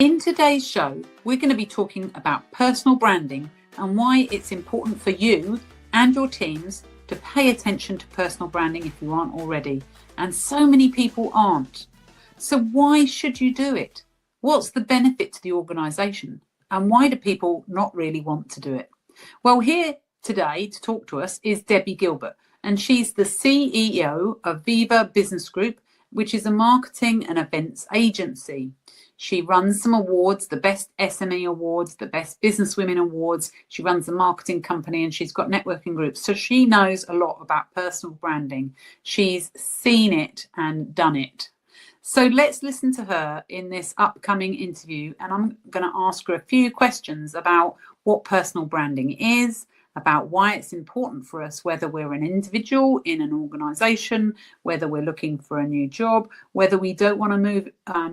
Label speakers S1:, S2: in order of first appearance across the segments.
S1: In today's show, we're going to be talking about personal branding and why it's important for you and your teams to pay attention to personal branding if you aren't already. And so many people aren't. So why should you do it? What's the benefit to the organisation? And why do people not really want to do it? Well, here today to talk to us is Debbie Gilbert, and she's the CEO of Viva Business Group, which is a marketing and events agency. She runs some awards, the Best SME Awards, the Best Businesswomen Awards. She runs a marketing company and she's got networking groups. So she knows a lot about personal branding. She's seen it and done it. So let's listen to her in this upcoming interview. And I'm going to ask her a few questions about what personal branding is, about why it's important for us, whether we're an individual in an organisation, whether we're looking for a new job, whether we don't want to move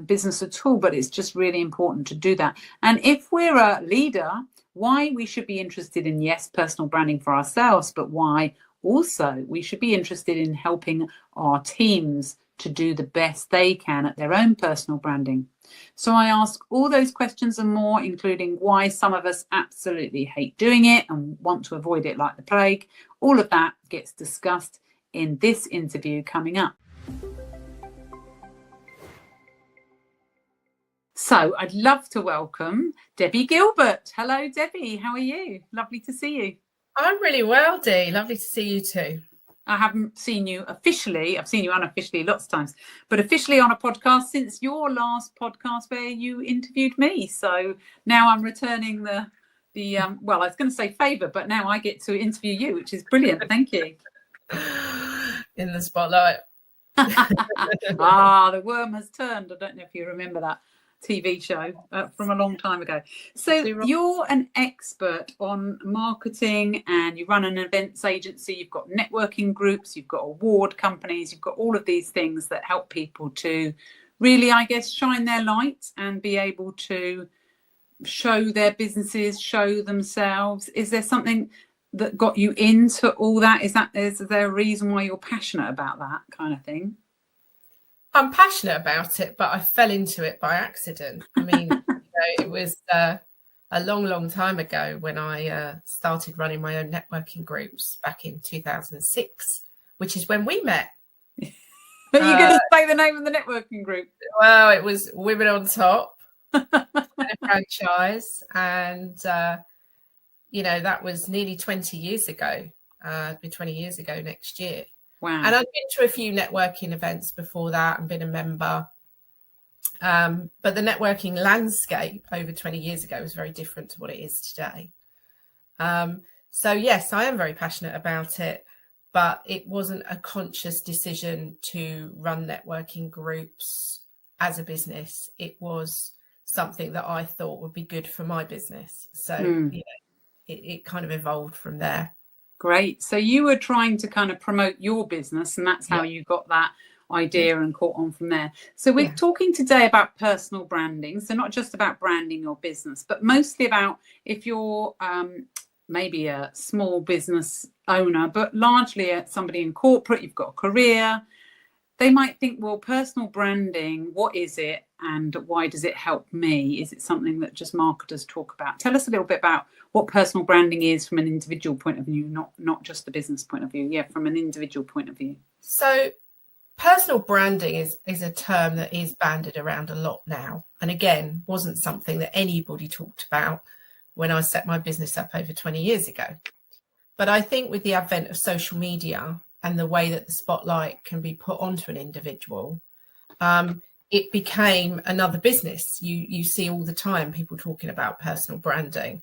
S1: business at all, but it's just really important to do that. And if we're a leader, why we should be interested in, yes, personal branding for ourselves, but why also we should be interested in helping our teams to do the best they can at their own personal branding. So I ask all those questions and more, including why some of us absolutely hate doing it and want to avoid it like the plague. All of that gets discussed in this interview coming up. So I'd love to welcome Debbie Gilbert. Hello, Debbie. How are you? Lovely to see you.
S2: I'm really well, Dee. Lovely to see you too.
S1: I haven't seen you officially. I've seen you unofficially lots of times, but officially on a podcast since your last podcast where you interviewed me. So now I'm returning the well, I was going to say favour, but now I get to interview you, which is brilliant. Thank you.
S2: In the spotlight.
S1: The worm has turned. I don't know if you remember that TV show from a long time ago. So you're an expert on marketing and you run an events agency, you've got networking groups, you've got award companies, you've got all of these things that help people to really, I guess, shine their light and be able to show their businesses, show themselves. Is there something that got you into all that? Is there a reason why you're passionate about that kind of thing?
S2: I'm passionate about it, but I fell into it by accident. I mean, it was a long time ago when I started running my own networking groups back in 2006, which is when we met.
S1: Are you going to say the name of the networking group?
S2: Well, it was Women on Top, a franchise, and that was nearly 20 years ago. It'll be 20 years ago next year.
S1: Wow.
S2: And I'd been to a few networking events before that and been a member. But the networking landscape over 20 years ago was very different to what it is today. So, yes, I am very passionate about it, but it wasn't a conscious decision to run networking groups as a business. It was something that I thought would be good for my business. So, it kind of evolved from there.
S1: Great. So you were trying to kind of promote your business, and that's how you got that idea and caught on from there. So we're talking today about personal branding. So not just about branding your business, but mostly about if you're maybe a small business owner, but largely somebody in corporate, you've got a career. They might think, well, personal branding, what is it and why does it help me? Is it something that just marketers talk about? Tell us a little bit about what personal branding is from an individual point of view, not just the business point of view. Yeah, from an individual point of view.
S2: So personal branding is a term that is bandied around a lot now. And again, wasn't something that anybody talked about when I set my business up over 20 years ago. But I think with the advent of social media and the way that the spotlight can be put onto an individual, it became another business. You see all the time people talking about personal branding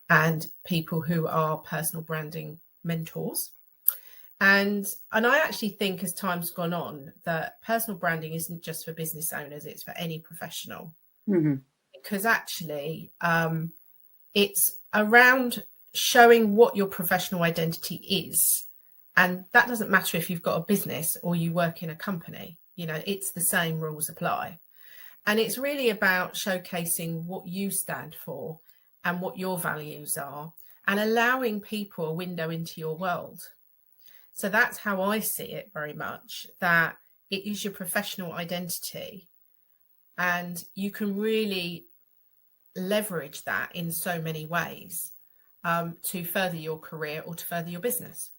S2: and people who are personal branding mentors. And I actually think as time's gone on that personal branding isn't just for business owners, it's for any professional. Mm-hmm. Because actually it's around showing what your professional identity is. And that doesn't matter if you've got a business or you work in a company, it's the same rules apply. And it's really about showcasing what you stand for and what your values are and allowing people a window into your world. So that's how I see it very much, that it is your professional identity and you can really leverage that in so many ways to further your career or to further your business.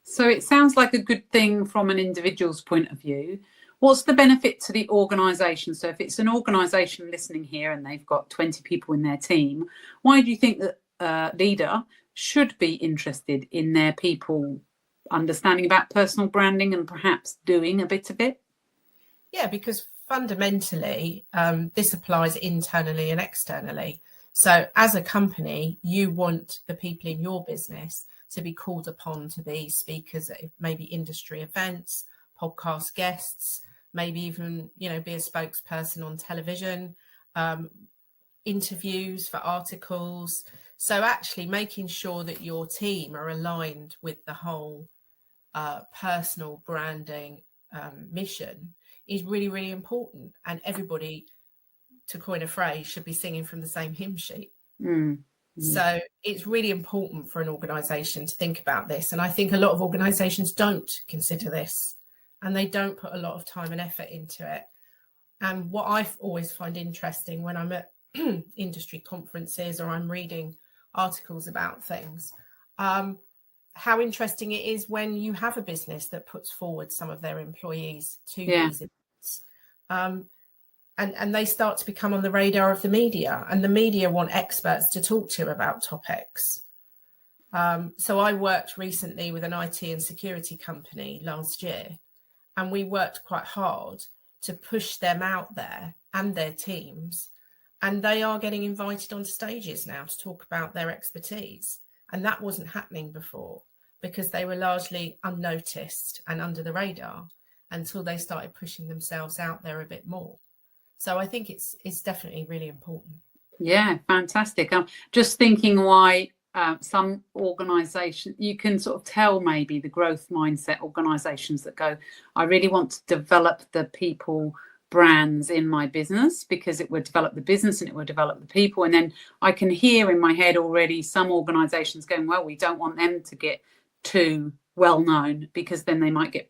S1: So it sounds like a good thing from an individual's point of view. What's the benefit to the organisation? So if it's an organisation listening here and they've got 20 people in their team, why do you think that a leader should be interested in their people understanding about personal branding and perhaps doing a bit of it?
S2: Yeah, because fundamentally, this applies internally and externally. So as a company, you want the people in your business to be called upon to be speakers at maybe industry events, podcast guests, maybe even, be a spokesperson on television, interviews for articles. So actually making sure that your team are aligned with the whole personal branding mission is really, really important. And everybody, to coin a phrase, should be singing from the same hymn sheet. So it's really important for an organisation to think about this. And I think a lot of organisations don't consider this, and they don't put a lot of time and effort into it. And what I always find interesting when I'm at industry conferences or I'm reading articles about things, how interesting it is when you have a business that puts forward some of their employees to these events. And they start to become on the radar of the media, and the media want experts to talk to about topics. So I worked recently with an IT and security company last year, and we worked quite hard to push them out there and their teams. And they are getting invited on stages now to talk about their expertise. And that wasn't happening before because they were largely unnoticed and under the radar until they started pushing themselves out there a bit more. So I think it's definitely really important.
S1: Yeah, fantastic. I'm just thinking why some organisations, you can sort of tell maybe the growth mindset organisations that go, I really want to develop the people brands in my business because it would develop the business and it would develop the people. And then I can hear in my head already some organisations going, well, we don't want them to get too well known because then they might get,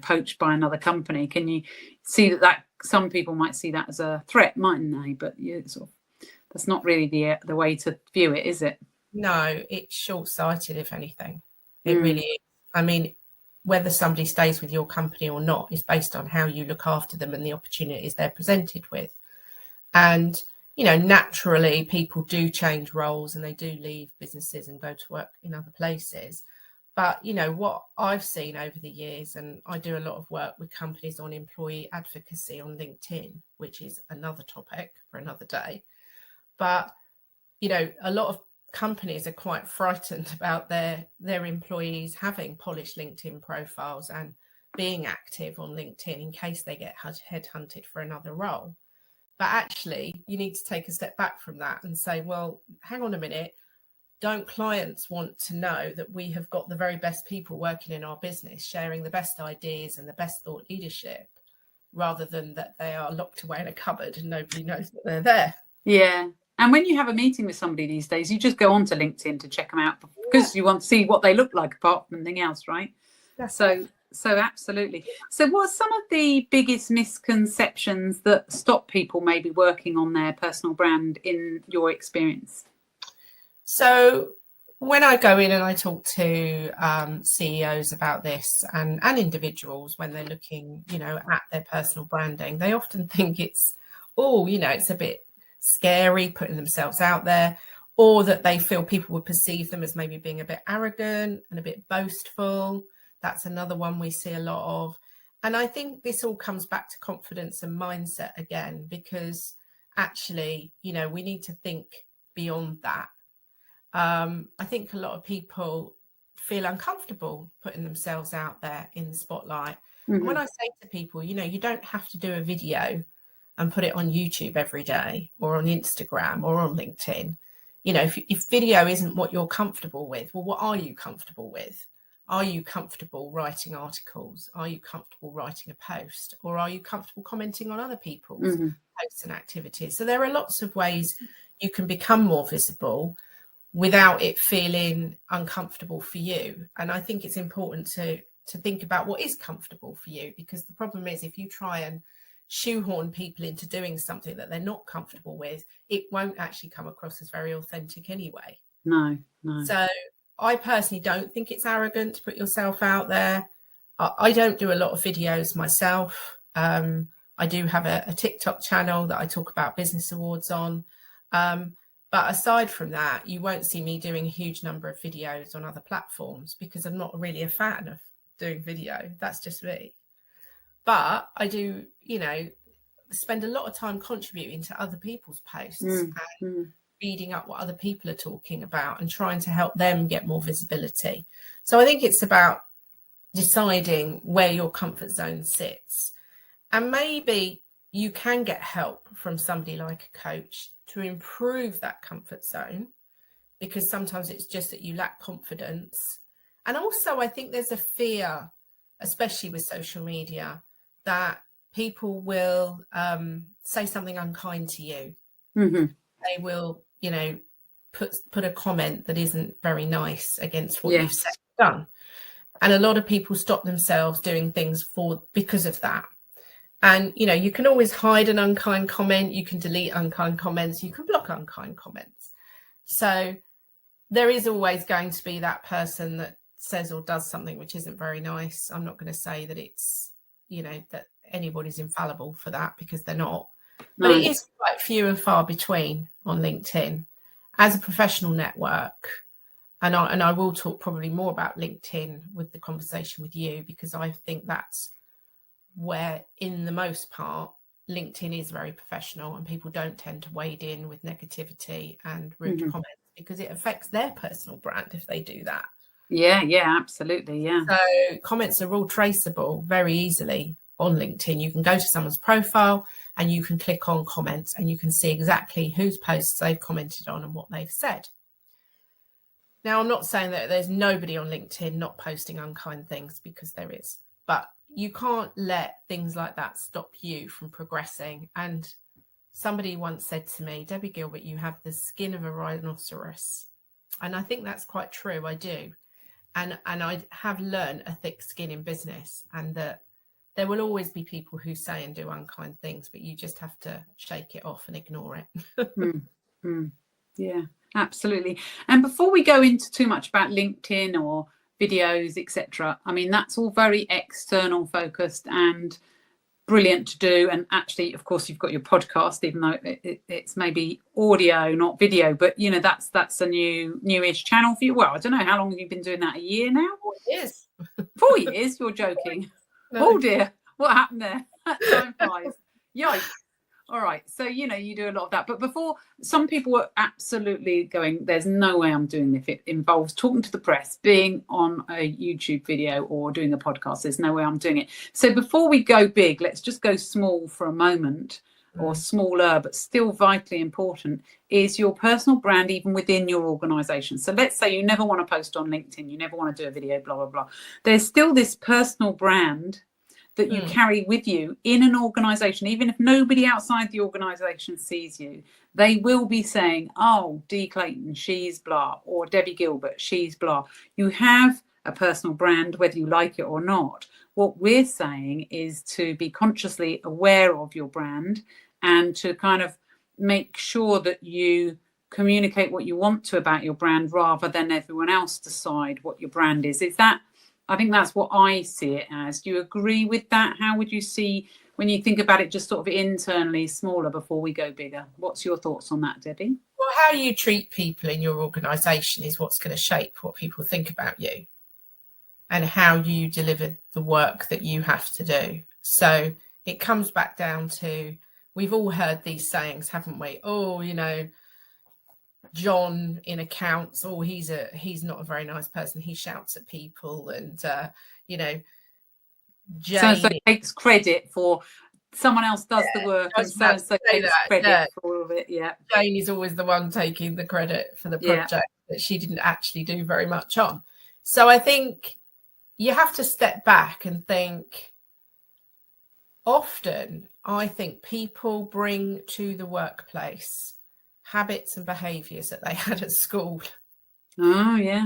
S1: poached by another company. Can you see that some people might see that as a threat, mightn't they? But that's not really the way to view it, is it?
S2: No, it's short-sighted, if anything. It really is. I mean, whether somebody stays with your company or not is based on how you look after them and the opportunities they're presented with. And, naturally, people do change roles and they do leave businesses and go to work in other places. But, what I've seen over the years, and I do a lot of work with companies on employee advocacy on LinkedIn, which is another topic for another day. But, a lot of companies are quite frightened about their employees having polished LinkedIn profiles and being active on LinkedIn in case they get headhunted for another role. But actually, you need to take a step back from that and say, well, hang on a minute. Don't clients want to know that we have got the very best people working in our business, sharing the best ideas and the best thought leadership, rather than that they are locked away in a cupboard and nobody knows that they're there?
S1: Yeah. And when you have a meeting with somebody these days, you just go onto LinkedIn to check them out because you want to see what they look like apart from anything else, right? So absolutely. So what are some of the biggest misconceptions that stop people maybe working on their personal brand in your experience?
S2: So when I go in and I talk to CEOs about this and individuals when they're looking, at their personal branding, they often think it's a bit scary putting themselves out there, or that they feel people would perceive them as maybe being a bit arrogant and a bit boastful. That's another one we see a lot of. And I think this all comes back to confidence and mindset again, because actually, we need to think beyond that. I think a lot of people feel uncomfortable putting themselves out there in the spotlight. And when I say to people, you don't have to do a video and put it on YouTube every day or on Instagram or on LinkedIn. If video isn't what you're comfortable with, well, what are you comfortable with? Are you comfortable writing articles? Are you comfortable writing a post? Or are you comfortable commenting on other people's posts and activities? So there are lots of ways you can become more visible without it feeling uncomfortable for you. And I think it's important to think about what is comfortable for you, because the problem is if you try and shoehorn people into doing something that they're not comfortable with, it won't actually come across as very authentic anyway.
S1: No.
S2: So I personally don't think it's arrogant to put yourself out there. I don't do a lot of videos myself. I do have a TikTok channel that I talk about business awards on. But aside from that, you won't see me doing a huge number of videos on other platforms because I'm not really a fan of doing video. That's just me. But I do, spend a lot of time contributing to other people's posts and reading up what other people are talking about and trying to help them get more visibility. So I think it's about deciding where your comfort zone sits. And maybe you can get help from somebody like a coach to improve that comfort zone, because sometimes it's just that you lack confidence. And also, I think there's a fear, especially with social media, that people will say something unkind to you. They will, put a comment that isn't very nice against what you've said and done. And a lot of people stop themselves doing things because of that. And, you can always hide an unkind comment. You can delete unkind comments. You can block unkind comments. So there is always going to be that person that says or does something which isn't very nice. I'm not going to say that it's, that anybody's infallible for that, because they're not. But it is quite few and far between on LinkedIn as a professional network. And I will talk probably more about LinkedIn with the conversation with you, because I think that's where, in the most part, LinkedIn is very professional and people don't tend to wade in with negativity and rude comments, because it affects their personal brand if they do that.
S1: Yeah, absolutely. Yeah.
S2: So comments are all traceable very easily on LinkedIn. You can go to someone's profile and you can click on comments and you can see exactly whose posts they've commented on and what they've said. Now, I'm not saying that there's nobody on LinkedIn not posting unkind things, because there is, but you can't let things like that stop you from progressing. And somebody once said to me, Debbie Gilbert, you have the skin of a rhinoceros. And I think that's quite true. I do. And I have learned a thick skin in business, and that there will always be people who say and do unkind things, but you just have to shake it off and ignore it.
S1: Yeah, absolutely. And before we go into too much about LinkedIn or videos, etc., I mean, that's all very external focused and brilliant to do. And actually, of course, you've got your podcast, even though it's maybe audio, not video, but that's a newish channel for you. Well, I don't know, how long have you been doing that? A year now?
S2: 4 years.
S1: 4 years? You're joking. No. Oh dear, what happened there? Time flies. Yikes. All right, so you do a lot of that, but before, some people were absolutely going, there's no way I'm doing this. It involves talking to the press, being on a YouTube video or doing a podcast. There's no way I'm doing it. So before we go big, let's just go small for a moment, or smaller, but still vitally important, is your personal brand, even within your organization. So let's say you never want to post on LinkedIn, you never want to do a video, blah, blah, blah. There's still this personal brand that you carry with you in an organization. Even if nobody outside the organization sees you, they will be saying, oh, Dee Clayton, she's blah, or Debbie Gilbert, she's blah. You have a personal brand, whether you like it or not. What we're saying is to be consciously aware of your brand and to kind of make sure that you communicate what you want to about your brand, rather than everyone else decide what your brand is. I think that's what I see it as. Do you agree with that? How would you see, when you think about it just sort of internally, smaller, before we go bigger? What's your thoughts on that, Debbie?
S2: Well, how you treat people in your organisation is what's going to shape what people think about you and how you deliver the work that you have to do. So it comes back down to, we've all heard these sayings, haven't we? Oh, John in accounts, he's not a very nice person, he shouts at people, and Jane
S1: so takes credit for someone else does the work, and so takes credit for all of it.
S2: Jane is always the one taking the credit for the project that she didn't actually do very much on. So I think you have to step back and think, often I think people bring to the workplace habits and behaviours that they had at school.
S1: Oh, yeah.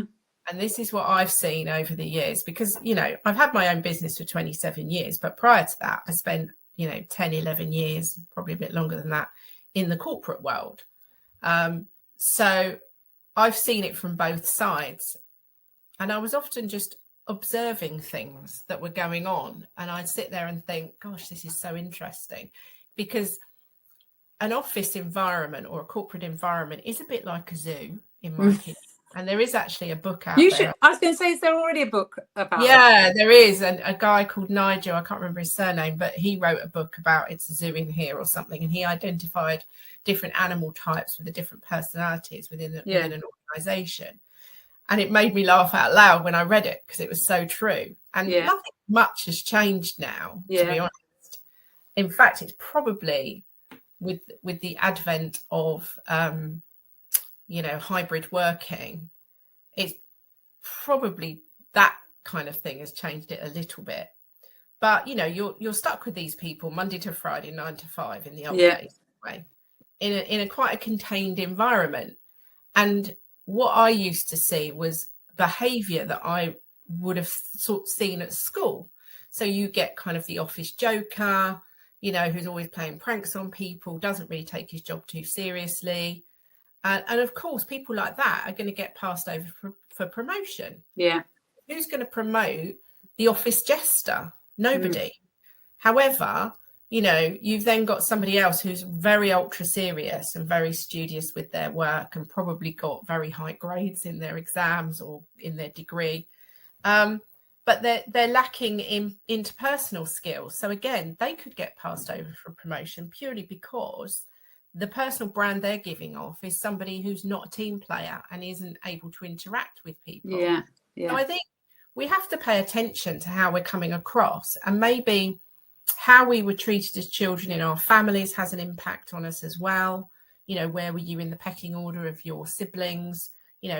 S2: And this is what I've seen over the years, because, I've had my own business for 27 years, but prior to that, I spent 10, 11 years, probably a bit longer than that, in the corporate world. So I've seen it from both sides. And I was often just observing things that were going on. And I'd sit there and think, gosh, this is so interesting. Because an office environment or a corporate environment is a bit like a zoo, in my opinion. And there is actually a book out there.
S1: I was going to say, is there already a book about
S2: that? There is. And a guy called Nigel, I can't remember his surname, but he wrote a book about It's a Zoo in Here or something. And he identified different animal types with the different personalities within an organisation. And it made me laugh out loud when I read it because it was so true. And nothing much has changed now, to be honest. In fact, it's probably with the advent of hybrid working, it's probably that kind of thing has changed it a little bit. But you're stuck with these people Monday to Friday, 9 to 5 in the old days, anyway, in a quite a contained environment. And what I used to see was behaviour that I would have seen at school. So you get kind of the office joker, who's always playing pranks on people, doesn't really take his job too seriously. And of course, people like that are going to get passed over for promotion. Yeah. Who's going to promote the office jester? Nobody. However, you've then got somebody else who's very ultra serious and very studious with their work and probably got very high grades in their exams or in their degree. But they're lacking in interpersonal skills. So again, they could get passed over for promotion purely because the personal brand they're giving off is somebody who's not a team player and isn't able to interact with people. Yeah. So I think we have to pay attention to how we're coming across, and maybe how we were treated as children in our families has an impact on us as well. Where were you in the pecking order of your siblings?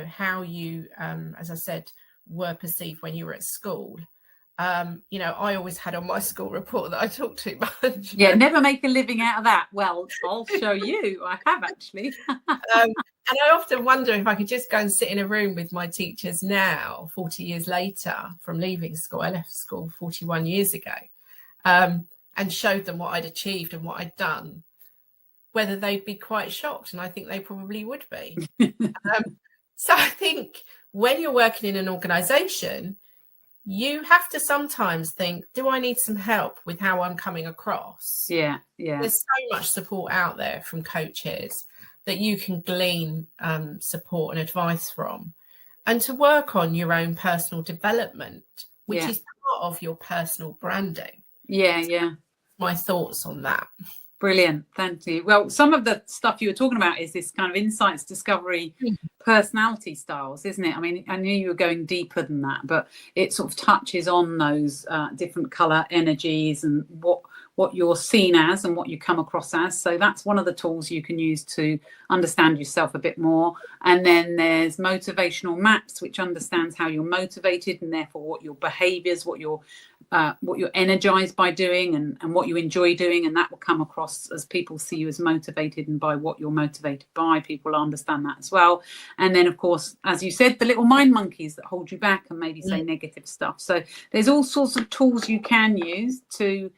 S2: How you, as I said, were perceived when you were at school. I always had on my school report that I talked too much.
S1: Yeah, never make a living out of that. Well, I'll show you. I have actually.
S2: And I often wonder if I could just go and sit in a room with my teachers now, 40 years later from leaving school. I left school 41 years ago, and showed them what I'd achieved and what I'd done, whether they'd be quite shocked. And I think they probably would be. So I think when you're working in an organisation, you have to sometimes think, do I need some help with how I'm coming across? Yeah. There's so much support out there from coaches that you can glean support and advice from, and to work on your own personal development, which is part of your personal branding. Yeah. My thoughts on that.
S1: Brilliant. Thank you. Well, some of the stuff you were talking about is this kind of insights, discovery, personality styles, isn't it? I mean, I knew you were going deeper than that, but it sort of touches on those different colour energies and what you're seen as and what you come across as. So that's one of the tools you can use to understand yourself a bit more. And then there's motivational maps, which understands how you're motivated and therefore what your behaviours, what you're energized by doing and what you enjoy doing. And that will come across as people see you as motivated, and by what you're motivated by, people understand that as well. And then, of course, as you said, the little mind monkeys that hold you back and maybe say negative stuff. So there's all sorts of tools you can use to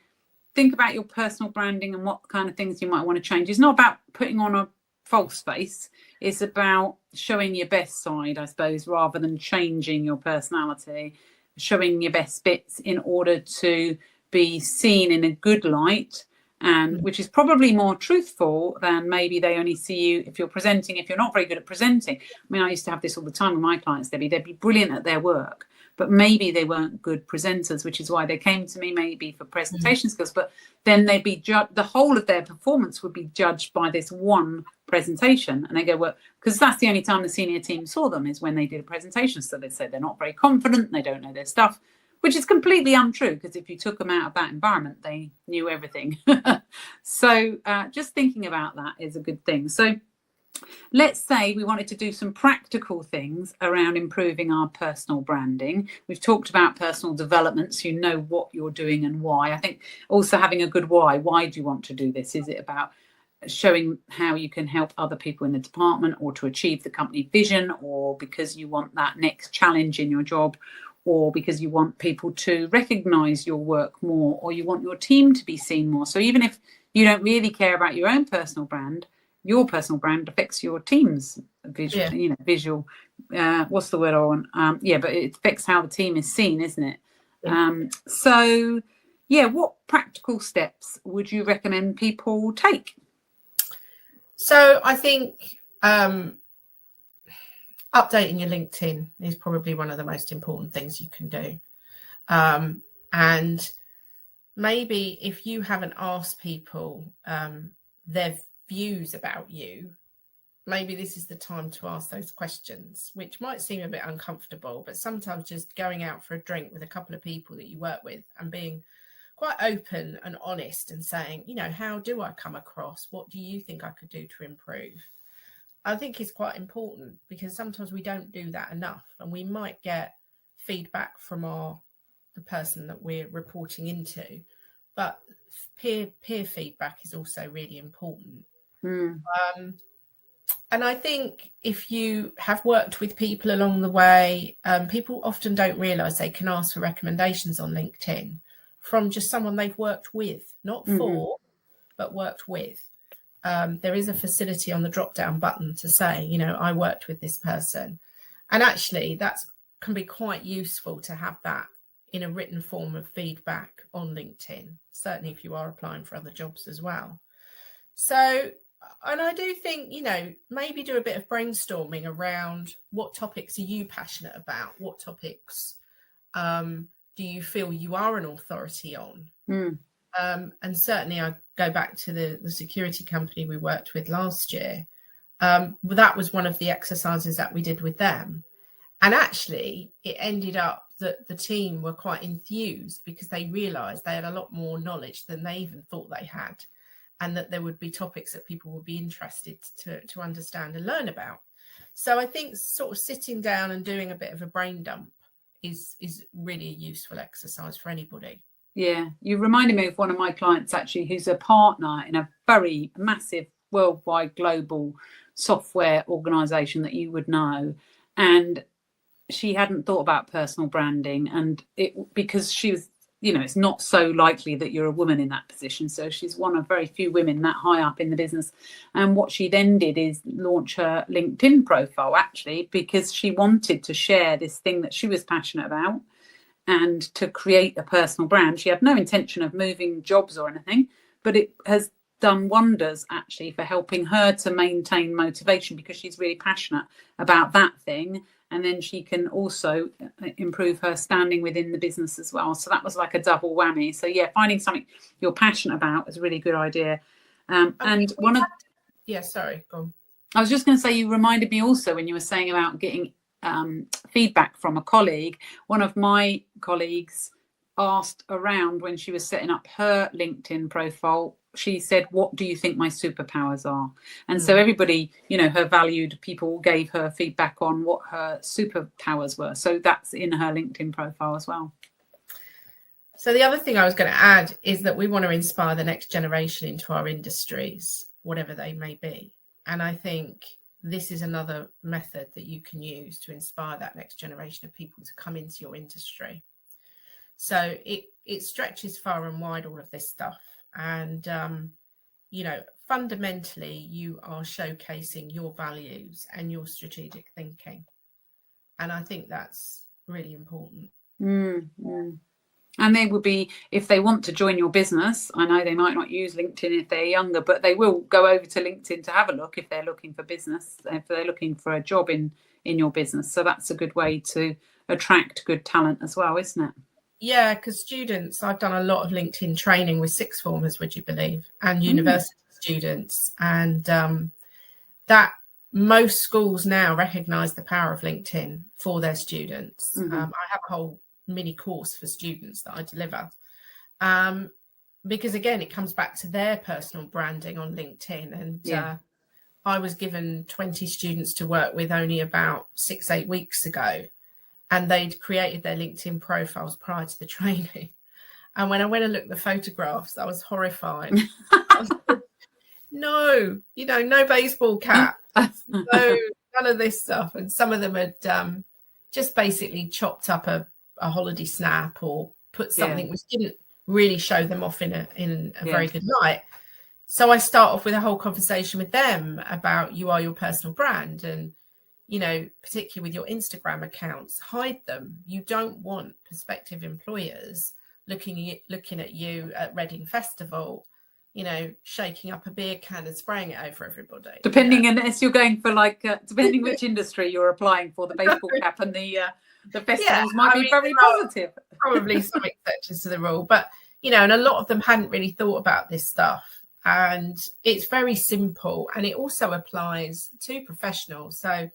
S1: think about your personal branding and what kind of things you might want to change. It's not about putting on a false face. It's about showing your best side, I suppose, rather than changing your personality, showing your best bits in order to be seen in a good light, and which is probably more truthful than maybe they only see you if you're presenting, if you're not very good at presenting. I mean, I used to have this all the time with my clients, Debbie. They'd be brilliant at their work, but maybe they weren't good presenters, which is why they came to me, maybe for presentation skills. But then they'd be the whole of their performance would be judged by this one presentation. And they go, well, because that's the only time the senior team saw them is when they did a presentation. So they say they're not very confident, they don't know their stuff, which is completely untrue, because if you took them out of that environment, they knew everything. So just thinking about that is a good thing. So let's say we wanted to do some practical things around improving our personal branding. We've talked about personal development, so you know what you're doing and why. I think also having a good why. Why do you want to do this? Is it about showing how you can help other people in the department, or to achieve the company vision, or because you want that next challenge in your job, or because you want people to recognize your work more, or you want your team to be seen more. So even if you don't really care about your own personal brand, your personal brand affects your team's visual, what's the word I want? But it affects how the team is seen, isn't it? So what practical steps would you recommend people take?
S2: So I think updating your LinkedIn is probably one of the most important things you can do. And maybe if you haven't asked people their views about you, maybe this is the time to ask those questions, which might seem a bit uncomfortable, but sometimes just going out for a drink with a couple of people that you work with and being quite open and honest and saying, how do I come across? What do you think I could do to improve? I think is quite important, because sometimes we don't do that enough, and we might get feedback from the person that we're reporting into, but peer feedback is also really important. And I think if you have worked with people along the way, people often don't realise they can ask for recommendations on LinkedIn from just someone they've worked with, not for, but worked with. There is a facility on the drop-down button to say, I worked with this person. And actually, that can be quite useful to have that in a written form of feedback on LinkedIn, certainly if you are applying for other jobs as well. So, and I do think, maybe do a bit of brainstorming around what topics are you passionate about? What topics do you feel you are an authority on? And certainly I go back to the security company we worked with last year. That was one of the exercises that we did with them. And actually, it ended up that the team were quite enthused because they realised they had a lot more knowledge than they even thought they had, and that there would be topics that people would be interested to understand and learn about. So I think sort of sitting down and doing a bit of a brain dump is really a useful exercise for anybody.
S1: Yeah, you reminded me of one of my clients, actually, who's a partner in a very massive worldwide global software organisation that you would know. And she hadn't thought about personal branding, and because she was, it's not so likely that you're a woman in that position. So she's one of very few women that high up in the business. And what she then did is launch her LinkedIn profile, actually, because she wanted to share this thing that she was passionate about and to create a personal brand. She had no intention of moving jobs or anything, but it has done wonders actually for helping her to maintain motivation, because she's really passionate about that thing. And then she can also improve her standing within the business as well. So that was like a double whammy. So finding something you're passionate about is a really good idea. Sorry, go on. I was just going to say, you reminded me also when you were saying about getting feedback from a colleague. One of my colleagues asked around when she was setting up her LinkedIn profile. She said, what do you think my superpowers are? And so everybody, her valued people gave her feedback on what her superpowers were. So that's in her LinkedIn profile as well.
S2: So the other thing I was going to add is that we want to inspire the next generation into our industries, whatever they may be. And I think this is another method that you can use to inspire that next generation of people to come into your industry. So it stretches far and wide, all of this stuff. And, fundamentally, you are showcasing your values and your strategic thinking. And I think that's really important.
S1: And they will be, if they want to join your business, I know they might not use LinkedIn if they're younger, but they will go over to LinkedIn to have a look if they're looking for business, if they're looking for a job in your business. So that's a good way to attract good talent as well, isn't it?
S2: Yeah, because students, I've done a lot of LinkedIn training with sixth formers, would you believe, and university students. And that most schools now recognise the power of LinkedIn for their students. I have a whole mini course for students that I deliver. Because again, it comes back to their personal branding on LinkedIn. And I was given 20 students to work with only about 6-8 weeks ago. And they'd created their LinkedIn profiles prior to the training. And when I went and looked at the photographs, I was horrified. No baseball cap, no, none of this stuff. And some of them had just basically chopped up a a holiday snap or put something which didn't really show them off in a very good light. So I start off with a whole conversation with them about you are your personal brand, and particularly with your Instagram accounts, hide them. You don't want prospective employers looking at you at Reading Festival, shaking up a beer can and spraying it over everybody.
S1: Depending, unless you're going for depending which industry you're applying for, the baseball cap and the festivals might be very positive.
S2: Probably some exceptions to the rule, but and a lot of them hadn't really thought about this stuff. And it's very simple, and it also applies to professionals. So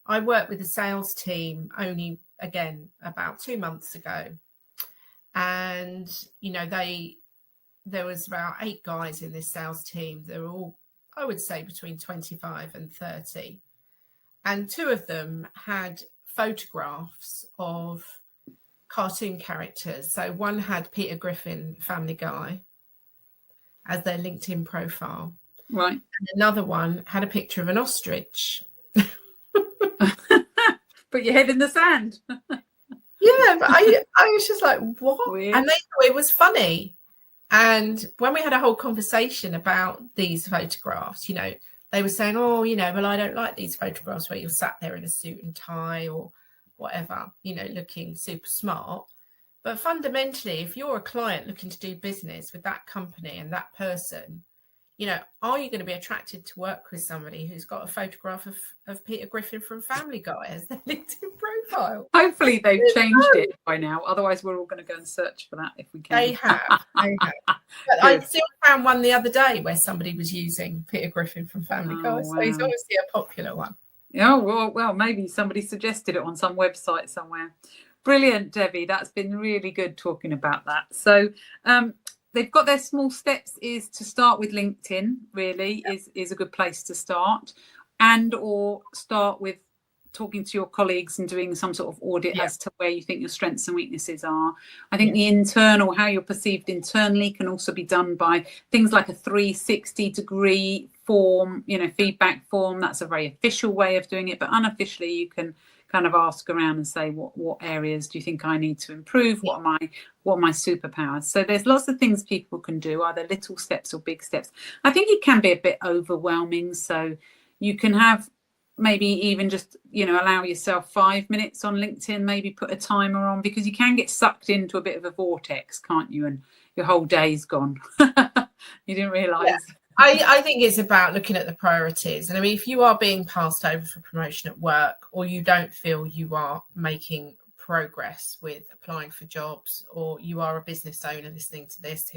S2: I worked with a sales team only, again, about 2 months ago. And, there was about 8 guys in this sales team. They were all, I would say, between 25 and 30. And 2 of them had photographs of cartoon characters. So one had Peter Griffin, Family Guy, as their LinkedIn profile.
S1: Right.
S2: And another one had a picture of an ostrich.
S1: Put your head in the sand.
S2: Yeah, but I was just like, what?
S1: Weird.
S2: And they thought it was funny. And when we had a whole conversation about these photographs, they were saying, oh, well, I don't like these photographs where you're sat there in a suit and tie or whatever, looking super smart. But fundamentally, if you're a client looking to do business with that company and that person, are you going to be attracted to work with somebody who's got a photograph of Peter Griffin from Family Guy as their LinkedIn profile?
S1: Hopefully they've changed it by now. Otherwise, we're all going to go and search for that if we can.
S2: They have. But I still found one the other day where somebody was using Peter Griffin from Family Guy.
S1: Wow.
S2: So he's obviously a popular one.
S1: Oh, well, maybe somebody suggested it on some website somewhere. Brilliant, Debbie. That's been really good talking about that. So they've got their small steps is to start with LinkedIn, really, is a good place to start, and or start with talking to your colleagues and doing some sort of audit as to where you think your strengths and weaknesses are. I think the internal, how you're perceived internally, can also be done by things like a 360-degree form, feedback form. That's a very official way of doing it, but unofficially you can kind of ask around and say, what areas do you think I need to improve? What are my superpowers? So there's lots of things people can do, either little steps or big steps. I think it can be a bit overwhelming. So you can have maybe even just, allow yourself 5 minutes on LinkedIn, maybe put a timer on, because you can get sucked into a bit of a vortex, can't you? And your whole day's gone. You didn't realise.
S2: Yeah. I think it's about looking at the priorities. And I mean, if you are being passed over for promotion at work, or you don't feel you are making progress with applying for jobs, or you are a business owner listening to this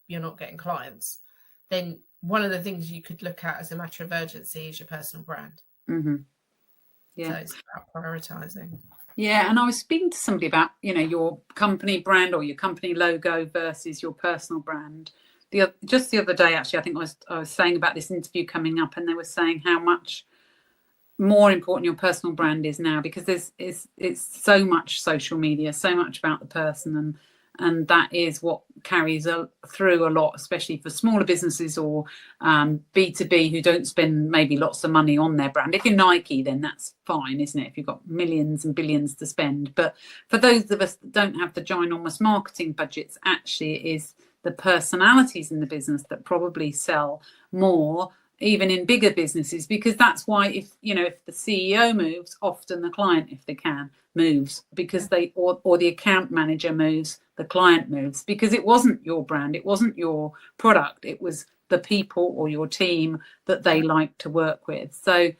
S2: you're not getting clients, then one of the things you could look at as a matter of urgency is your personal brand.
S1: Mm-hmm. Yeah. So
S2: it's about prioritising.
S1: Yeah, and I was speaking to somebody about, your company brand or your company logo versus your personal brand. Just the other day, actually, I think I was saying about this interview coming up, and they were saying how much more important your personal brand is now, because it's so much social media, so much about the person, and that is what carries through a lot, especially for smaller businesses or B2B who don't spend maybe lots of money on their brand. If you're Nike, then that's fine, isn't it? If you've got millions and billions to spend. But for those of us that don't have the ginormous marketing budgets, actually it is the personalities in the business that probably sell more, even in bigger businesses, because that's why if the CEO moves, often the client, if they can, moves, because or the account manager moves, the client moves, because it wasn't your brand, it wasn't your product, it was the people or your team that they like to work with. So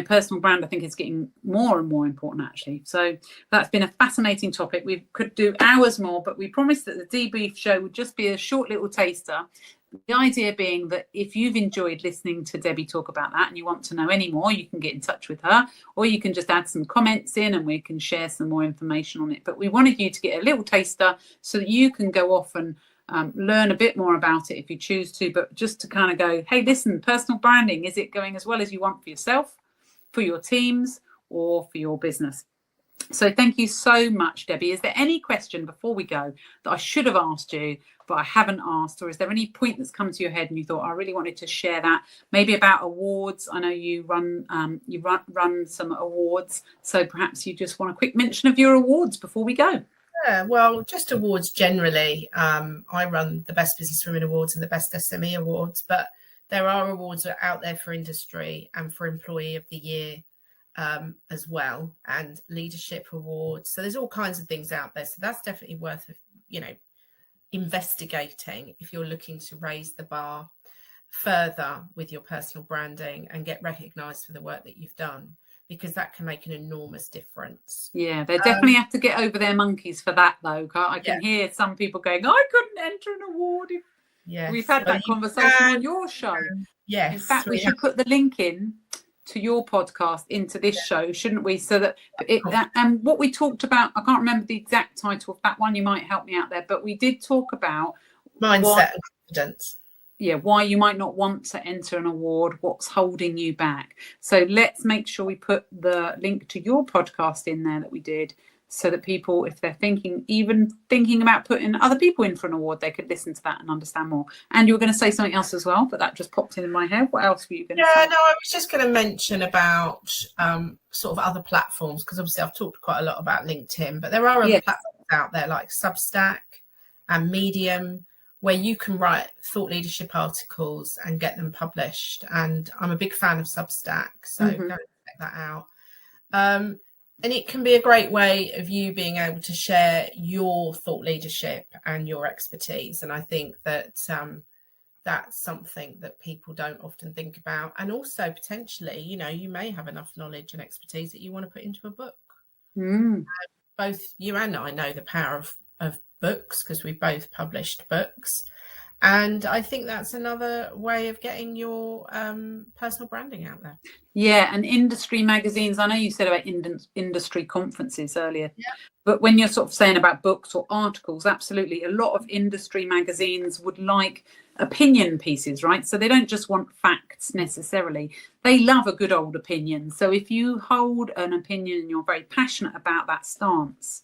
S1: personal brand, I think, is getting more and more important, actually. So that's been a fascinating topic. We could do hours more, but we promised that the Dee-Brief Show would just be a short little taster. The idea being that if you've enjoyed listening to Debbie talk about that and you want to know any more, you can get in touch with her, or you can just add some comments in and we can share some more information on it. But we wanted you to get a little taster so that you can go off and learn a bit more about it if you choose to, but just to kind of go, hey, listen, personal branding, is it going as well as you want for yourself, for your teams, or for your business? So thank you so much, Debbie. Is there any question before we go that I should have asked you, but I haven't asked? Or is there any point that's come to your head and you thought, I really wanted to share that? Maybe about awards. I know you run some awards. So perhaps you just want a quick mention of your awards before we go.
S2: Yeah, well, just awards generally. I run the Best Business Women Awards and the Best SME Awards, but there are awards that are out there for industry and for Employee of the Year as well, and leadership awards. So there's all kinds of things out there. So that's definitely worth, investigating if you're looking to raise the bar further with your personal branding and get recognised for the work that you've done, because that can make an enormous difference.
S1: Yeah, they definitely have to get over their monkeys for that, though. I can hear some people going, I couldn't enter an award. We've had that conversation on your show.
S2: Yes.
S1: In fact, we should put the link in to your podcast into this show, shouldn't we? So that and what we talked about, I can't remember the exact title of that one. You might help me out there, but we did talk about
S2: mindset and confidence.
S1: Yeah, why you might not want to enter an award, what's holding you back. So let's make sure we put the link to your podcast in there that we did, so that people, if they're thinking about putting other people in for an award, they could listen to that and understand more. And you were going to say something else as well, but that just popped in my head. What else were you going to say?
S2: No, I was just going to mention about sort of other platforms, because obviously I've talked quite a lot about LinkedIn, but there are other platforms out there like Substack and Medium, where you can write thought leadership articles and get them published. And I'm a big fan of Substack, so go check that out. And it can be a great way of you being able to share your thought leadership and your expertise. And I think that that's something that people don't often think about. And also potentially, you may have enough knowledge and expertise that you want to put into a book. Both you and I know the power of books, because we both published books, and I think that's another way of getting your personal branding out there.
S1: And industry magazines. I know you said about industry conferences earlier, but when you're sort of saying about books or articles, absolutely, a lot of industry magazines would like opinion pieces, right? So they don't just want facts necessarily, they love a good old opinion. So if you hold an opinion and you're very passionate about that stance,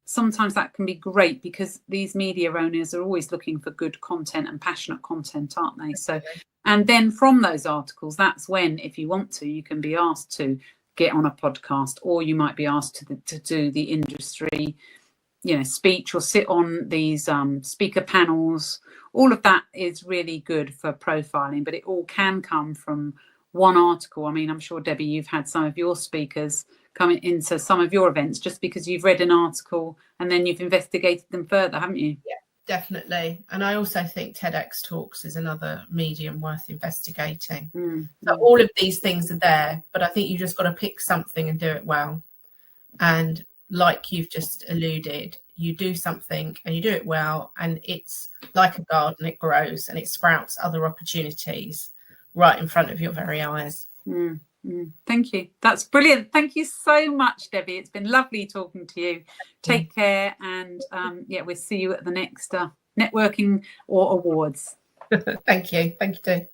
S1: sometimes that can be great, because these media owners are always looking for good content and passionate content, aren't they? So, and then from those articles, that's when, if you want to, you can be asked to get on a podcast, or you might be asked to do the industry, speech, or sit on these speaker panels. All of that is really good for profiling, but it all can come from one article. I mean, I'm sure, Debbie, you've had some of your speakers coming into some of your events just because you've read an article and then you've investigated them further, haven't you?
S2: Yeah, definitely. And I also think TEDx Talks is another medium worth investigating. So all of these things are there, but I think you just got to pick something and do it well. And like you've just alluded, you do something and you do it well, and it's like a garden, it grows and it sprouts other opportunities right in front of your very eyes.
S1: Thank you. That's brilliant. Thank you so much, Debbie. It's been lovely talking to you. Take care, and we'll see you at the next networking or awards.
S2: Thank you. Thank you too.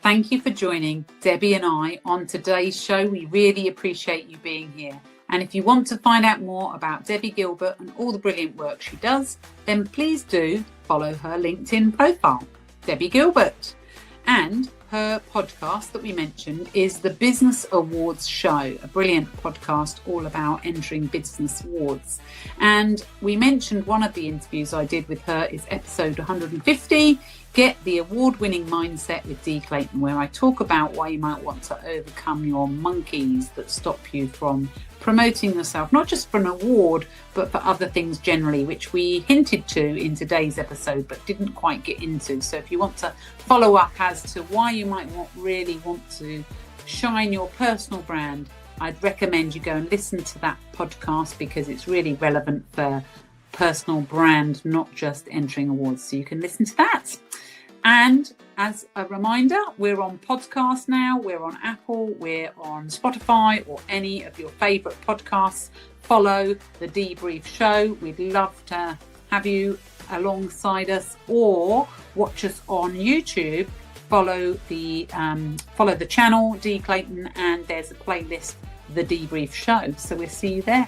S1: Thank you for joining Debbie and I on today's show. We really appreciate you being here. And if you want to find out more about Debbie Gilbert and all the brilliant work she does, then please do follow her LinkedIn profile, Debbie Gilbert. And her podcast that we mentioned is the Business Awards Show, a brilliant podcast all about entering business awards. And we mentioned one of the interviews I did with her is episode 150, Get the Award-Winning Mindset with Dee Clayton, where I talk about why you might want to overcome your monkeys that stop you from promoting yourself, not just for an award, but for other things generally, which we hinted to in today's episode, but didn't quite get into. So if you want to follow up as to why you might really want to shine your personal brand, I'd recommend you go and listen to that podcast, because it's really relevant for personal brand, not just entering awards. So you can listen to that. And as a reminder, we're on podcast now. We're on Apple, we're on Spotify, or any of your favourite podcasts. Follow the Dee-Brief Show. We'd love to have you alongside us, or watch us on YouTube. Follow the channel Dee Clayton, and there's a playlist, the Dee-Brief Show. So we'll see you there.